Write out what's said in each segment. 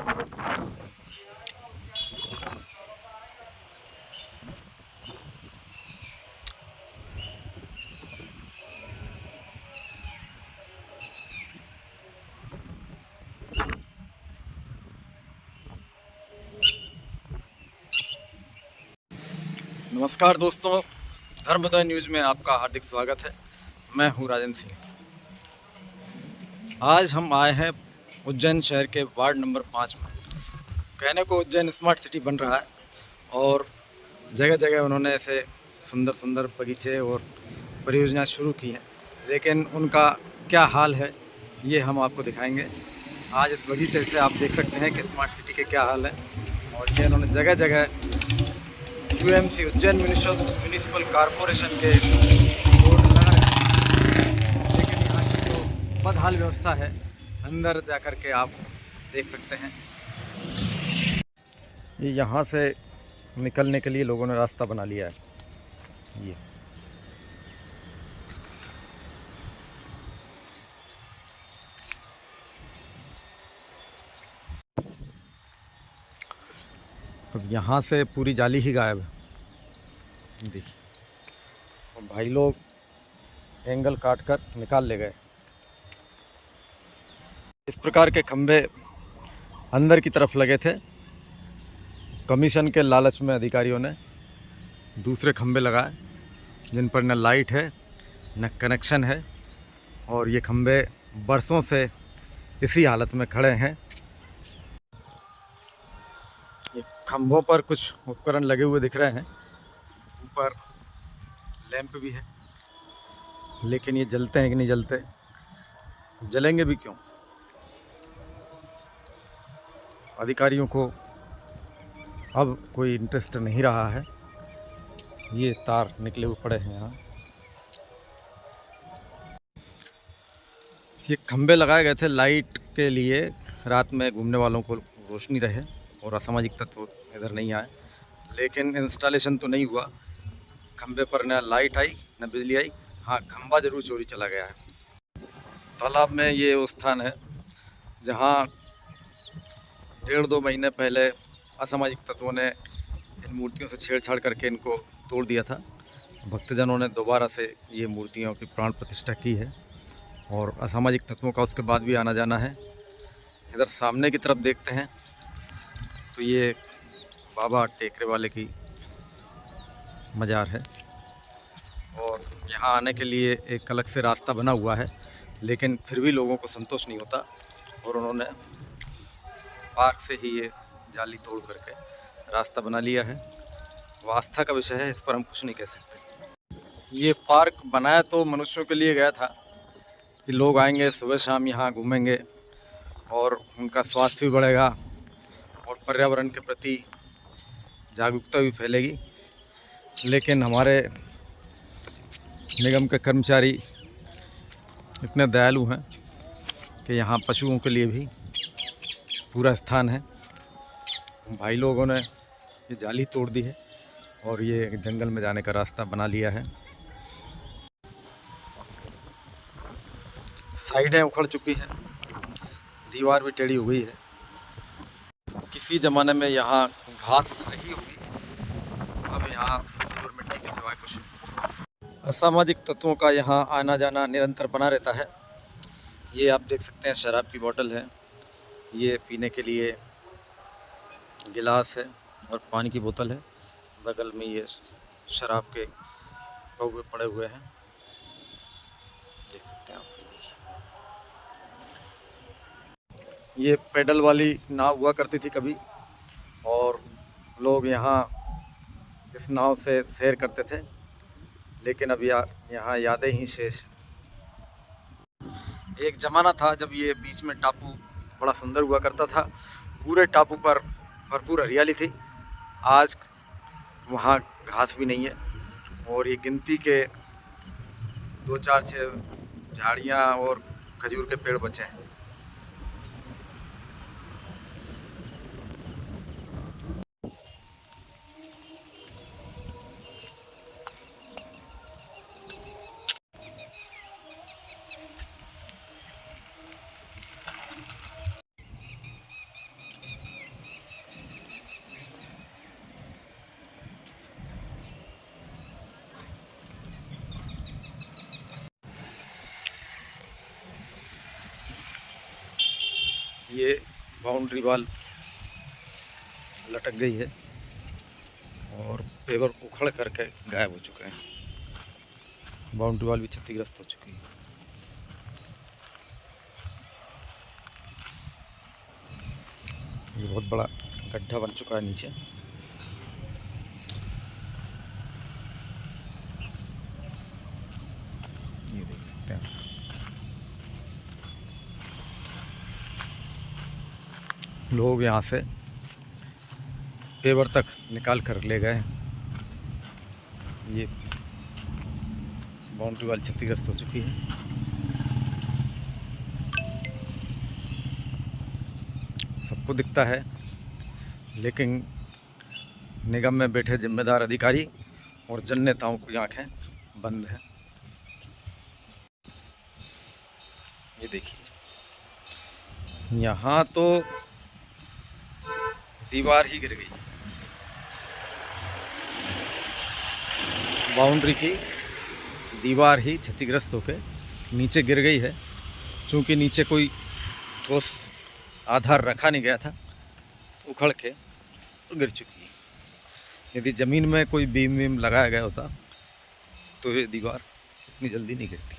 नमस्कार दोस्तों, धर्मोदय न्यूज़ में आपका हार्दिक स्वागत है। मैं हूं राजन सिंह। आज हम आए हैं उज्जैन शहर के वार्ड नंबर 5 में। कहने को उज्जैन स्मार्ट सिटी बन रहा है और जगह जगह उन्होंने ऐसे सुंदर सुंदर बगीचे और परियोजनाएं शुरू की हैं, लेकिन उनका क्या हाल है ये हम आपको दिखाएंगे। आज इस बगीचे से आप देख सकते हैं कि स्मार्ट सिटी के क्या हाल है। और ये उन्होंने जगह जगह यूएमसी उज्जैन म्यूनिसिपल कॉरपोरेशन के बोर्ड लगा रहे हैं, लेकिन यहाँ की जो बदहाल व्यवस्था है अंदर जाकर के आप देख सकते हैं। ये यहाँ से निकलने के लिए लोगों ने रास्ता बना लिया है। ये अब यहाँ से पूरी जाली ही गायब है। देखिए, और भाई लोग एंगल काट कर निकाल ले गए। इस प्रकार के खंभे अंदर की तरफ लगे थे। कमीशन के लालच में अधिकारियों ने दूसरे खंभे लगाए जिन पर न लाइट है न कनेक्शन है, और ये खंभे बरसों से इसी हालत में खड़े हैं। ये खंभों पर कुछ उपकरण लगे हुए दिख रहे हैं, ऊपर लैंप भी है, लेकिन ये जलते हैं कि नहीं जलते, जलेंगे भी क्यों। अधिकारियों को अब कोई इंटरेस्ट नहीं रहा है। ये तार निकले हुए पड़े हैं यहाँ। ये खंभे लगाए गए थे लाइट के लिए, रात में घूमने वालों को रोशनी रहे और असामाजिक तत्व इधर नहीं आए, लेकिन इंस्टॉलेशन तो नहीं हुआ। खंभे पर न लाइट आई न बिजली आई। हाँ, खंभा जरूर चोरी चला गया है। तालाब में ये वो स्थान है जहाँ 1.5-2 महीने पहले असामाजिक तत्वों ने इन मूर्तियों से छेड़छाड़ करके इनको तोड़ दिया था। भक्तजनों ने दोबारा से ये मूर्तियों की प्राण प्रतिष्ठा की है और असामाजिक तत्वों का उसके बाद भी आना जाना है। इधर सामने की तरफ देखते हैं तो ये बाबा टेकरे वाले की मज़ार है और यहाँ आने के लिए एक अलग से रास्ता बना हुआ है, लेकिन फिर भी लोगों को संतोष नहीं होता और उन्होंने पार्क से ही ये जाली तोड़ करके रास्ता बना लिया है। वो आस्था का विषय है, इस पर हम कुछ नहीं कह सकते। ये पार्क बनाया तो मनुष्यों के लिए गया था कि लोग आएंगे, सुबह शाम यहाँ घूमेंगे और उनका स्वास्थ्य भी बढ़ेगा और पर्यावरण के प्रति जागरूकता भी फैलेगी। लेकिन हमारे निगम के कर्मचारी इतने दयालु हैं कि यहाँ पशुओं के लिए भी पूरा स्थान है। भाई लोगों ने ये जाली तोड़ दी है और ये जंगल में जाने का रास्ता बना लिया है। साइडें उखड़ चुकी हैं, दीवार भी टेढ़ी हो गई है। किसी ज़माने में यहाँ घास रही होगी, अब यहाँ धूल मिट्टी के सिवाय कुछ नहीं। असामाजिक तत्वों का यहाँ आना जाना निरंतर बना रहता है। ये आप देख सकते हैं शराब की बोतल है, ये पीने के लिए गिलास है और पानी की बोतल है। बगल में ये शराब के कौवे पड़े हुए हैं, देख सकते हैं आप। ये पैडल वाली नाव हुआ करती थी कभी, और लोग यहाँ इस नाव से सैर करते थे, लेकिन अब यहाँ यादें ही शेष। एक ज़माना था जब ये बीच में टापू बड़ा सुंदर हुआ करता था, पूरे टापू पर भरपूर हरियाली थी। आज वहाँ घास भी नहीं है और ये गिनती के 2-4-6 झाड़ियाँ और खजूर के पेड़ बचे हैं। ये बाउंड्री वॉल लटक गई है और पेवर उखड़ करके गायब हो चुके हैं। बाउंड्री वॉल भी क्षतिग्रस्त हो चुकी है। ये बहुत बड़ा गड्ढा बन चुका है नीचे। ये देख सकते हैं। लोग यहाँ से पेवर तक निकाल कर ले गए। ये बाउंड्री वाल क्षतिग्रस्त हो चुकी है। सबको दिखता है, लेकिन निगम में बैठे जिम्मेदार अधिकारी और जन नेताओं की आंखें बंद हैं। ये देखिए, यहाँ तो दीवार ही गिर गई, बाउंड्री की दीवार ही क्षतिग्रस्त होकर नीचे गिर गई है। क्योंकि नीचे कोई ठोस आधार रखा नहीं गया था, उखड़ के तो गिर चुकी है। यदि ज़मीन में कोई बीम वीम लगाया गया होता तो ये दीवार इतनी जल्दी नहीं गिरती।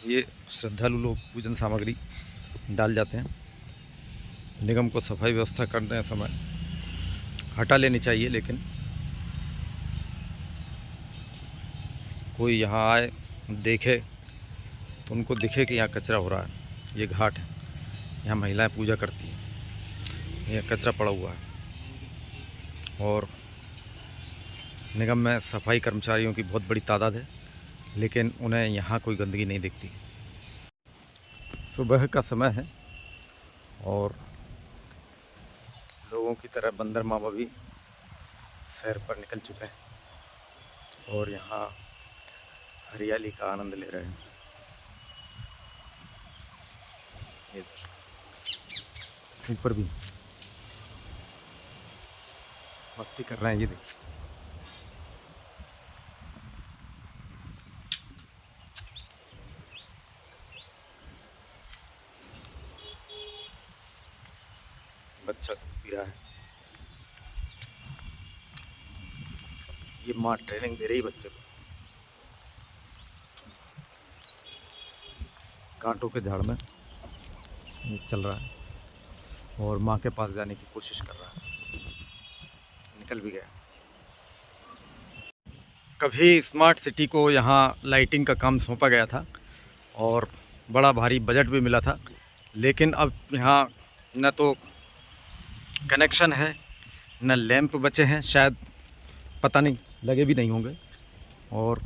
ये श्रद्धालु लोग पूजन सामग्री डाल जाते हैं। निगम को सफाई व्यवस्था करने समय हटा लेनी चाहिए, लेकिन कोई यहाँ आए देखे तो उनको दिखे कि यहाँ कचरा हो रहा है। ये घाट है, यहाँ महिलाएं पूजा करती हैं, यहाँ कचरा पड़ा हुआ है और निगम में सफाई कर्मचारियों की बहुत बड़ी तादाद है, लेकिन उन्हें यहाँ कोई गंदगी नहीं दिखती। सुबह का समय है और लोगों की तरह बंदर मामा भी सैर पर निकल चुके हैं और यहाँ हरियाली का आनंद ले रहे हैं। ये ऊपर भी मस्ती कर रहे हैं। ये देखिए, बच्चा पी रहा है। ये माँ ट्रेनिंग दे रही बच्चे को। कांटों के झाड़ में ये चल रहा है और माँ के पास जाने की कोशिश कर रहा है। निकल भी गया। कभी स्मार्ट सिटी को यहाँ लाइटिंग का काम सौंपा गया था और बड़ा भारी बजट भी मिला था, लेकिन अब यहाँ न तो कनेक्शन है न लैंप बचे हैं, शायद पता नहीं लगे भी नहीं होंगे, और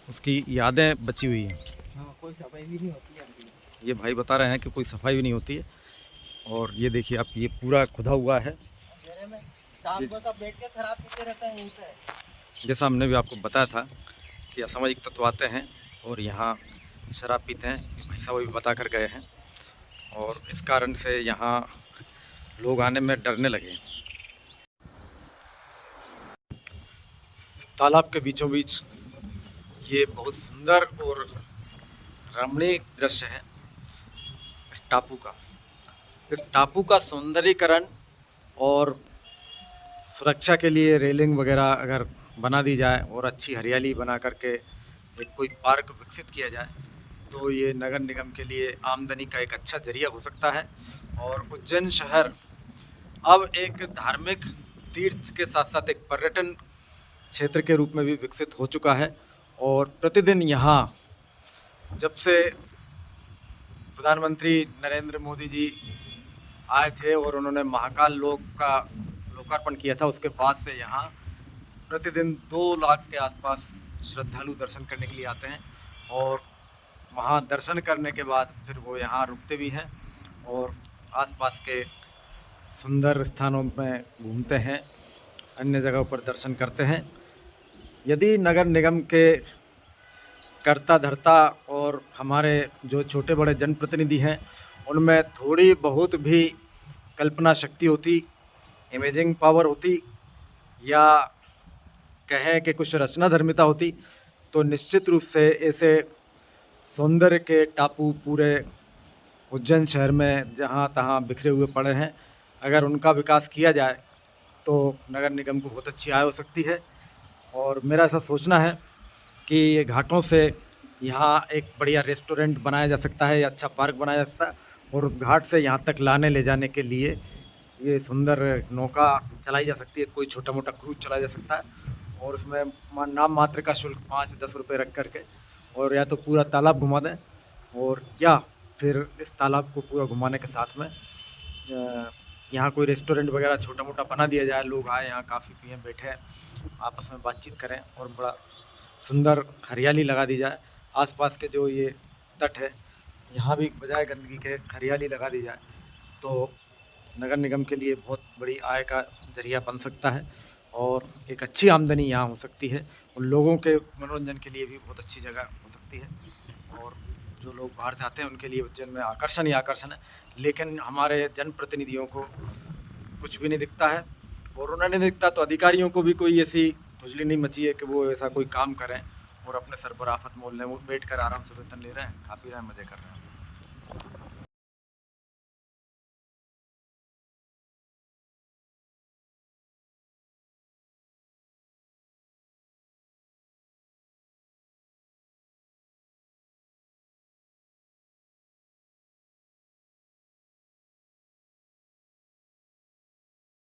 उसकी यादें बची हुई हैं। हाँ, कोई सफाई भी नहीं होती है। ये भाई बता रहे हैं कि कोई सफाई भी नहीं होती है। और ये देखिए आप, ये पूरा खुदा हुआ है। में शाम को सब बैठ के शराब पीते रहते हैं यहीं पे। जैसा हमने भी आपको बताया था कि असामाजिक तत्व आते हैं और यहाँ शराब पीते हैं। भाई साहब भी बता कर गए हैं और इस कारण से यहाँ लोग आने में डरने लगे। तालाब के बीचों बीच ये बहुत सुंदर और रमणीय दृश्य है इस टापू का। इस टापू का सौंदर्यीकरण और सुरक्षा के लिए रेलिंग वगैरह अगर बना दी जाए और अच्छी हरियाली बना करके एक कोई पार्क विकसित किया जाए तो ये नगर निगम के लिए आमदनी का एक अच्छा जरिया हो सकता है। और उज्जैन शहर अब एक धार्मिक तीर्थ के साथ साथ एक पर्यटन क्षेत्र के रूप में भी विकसित हो चुका है। और प्रतिदिन यहाँ, जब से प्रधानमंत्री नरेंद्र मोदी जी आए थे और उन्होंने महाकाल लोक का लोकार्पण किया था, उसके बाद से यहाँ प्रतिदिन 2 लाख के आसपास श्रद्धालु दर्शन करने के लिए आते हैं और वहाँ दर्शन करने के बाद फिर वो यहाँ रुकते भी हैं और आसपास के सुंदर स्थानों में घूमते हैं, अन्य जगहों पर दर्शन करते हैं। यदि नगर निगम के कर्ता धर्ता और हमारे जो छोटे बड़े जनप्रतिनिधि हैं उनमें थोड़ी बहुत भी कल्पना शक्ति होती, इमेजिंग पावर होती, या कहें कि कुछ रचनाधर्मिता होती, तो निश्चित रूप से ऐसे सौंदर्य के टापू पूरे उज्जैन शहर में जहाँ तहाँ बिखरे हुए पड़े हैं, अगर उनका विकास किया जाए तो नगर निगम को बहुत अच्छी आय हो सकती है। और मेरा ऐसा सोचना है कि ये घाटों से यहाँ एक बढ़िया रेस्टोरेंट बनाया जा सकता है या अच्छा पार्क बनाया जा सकता है, और उस घाट से यहाँ तक लाने ले जाने के लिए ये सुंदर नौका चलाई जा सकती है, कोई छोटा मोटा क्रूज चलाया जा सकता है, और उसमें नाम मात्र का शुल्क 5-10 रुपये रख करके, और या तो पूरा तालाब घुमा दें, और या फिर इस तालाब को पूरा घुमाने के साथ में यहाँ कोई रेस्टोरेंट वगैरह छोटा मोटा बना दिया जाए, लोग आए यहाँ काफ़ी पिएँ बैठें आपस में बातचीत करें, और बड़ा सुंदर हरियाली लगा दी जाए। आसपास के जो ये तट है यहाँ भी बजाय गंदगी के हरियाली लगा दी जाए, तो नगर निगम के लिए बहुत बड़ी आय का जरिया बन सकता है, और एक अच्छी आमदनी यहाँ हो सकती है, और लोगों के मनोरंजन के लिए भी बहुत अच्छी जगह हो सकती है, और जो लोग बाहर से आते हैं उनके लिए उज्जैन में आकर्षण ही आकर्षण है। लेकिन हमारे जनप्रतिनिधियों को कुछ भी नहीं दिखता है, और उन्हें नहीं दिखता तो अधिकारियों को भी कोई ऐसी खुजली नहीं मची है कि वो ऐसा कोई काम करें, और अपने सर पर आफत मोल लें। वो बैठ कर आराम से वेतन ले रहे हैं, खा पी रहे हैं, मज़े कर रहे हैं।